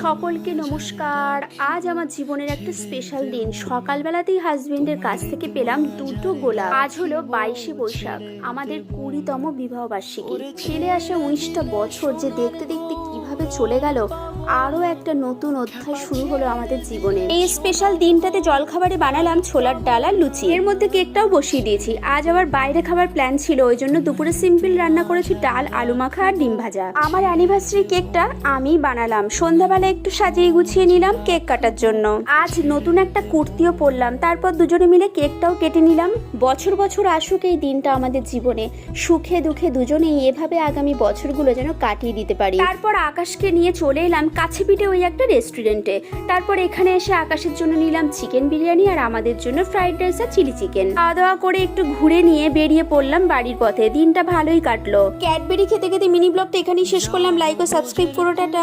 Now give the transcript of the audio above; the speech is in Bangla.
সকলকে নমস্কার। আজ আমার জীবনের একটা স্পেশাল দিন। সকালবেলাতেই হাজবেন্ডের কাছ থেকে পেলাম দুটো গোলাপ। আজ হলো 22শে বৈশাখ, আমাদের 20তম বিবাহ বার্ষিকী। ছেলে আসে 19টা বছর, যে দেখতে দেখতে কিভাবে চলে গেল। আরও একটা নতুন অধ্যায় শুরু হলো আমাদের জীবনে। এই স্পেশাল দিনটাতে জলখাবারে বানালাম ছোলার ডাল আর লুচি, এর মধ্যে কেকটাও বসিয়ে দিয়েছি। আজ আবার বাইরে খাবার প্ল্যান ছিল, ওই জন্য দুপুরে সিম্পল রান্না করেছি, ডাল, আলু মাখা আর ডিম ভাজা। আমার অ্যানিভার্সারি কেকটা আমি বানালাম। সন্ধ্যাবেলা একটু সাজিয়ে গুছিয়ে নিলাম কেক কাটার জন্য। আজ নতুন একটা কুর্তিও পরলাম, তারপর দুজনে মিলে কেকটাও কেটে নিলাম। বছর বছর আসুক এই দিনটা আমাদের জীবনে, সুখে দুঃখে দুজনেই এভাবে আগামী বছরগুলো যেন কাটিয়ে দিতে পারি। তারপর আকাশকে নিয়ে চলে এলাম কাছে পিঠে ওই একটা রেস্টুরেন্টে। তারপর এখানে এসে আকাশের জন্য নিলাম চিকেন বিরিয়ানি আর আমাদের জন্য ফ্রাইড রাইস আর চিলি চিকেন। খাওয়া দাওয়া করে একটু ঘুরে নিয়ে বেরিয়ে পড়লাম বাড়ির পথে। দিনটা ভালোই কাটলো। ক্যাডবেরি খেতে খেতে মিনি ব্লগটা এখানেই শেষ করলাম। লাইক ও সাবস্ক্রাইব করো। টাটা।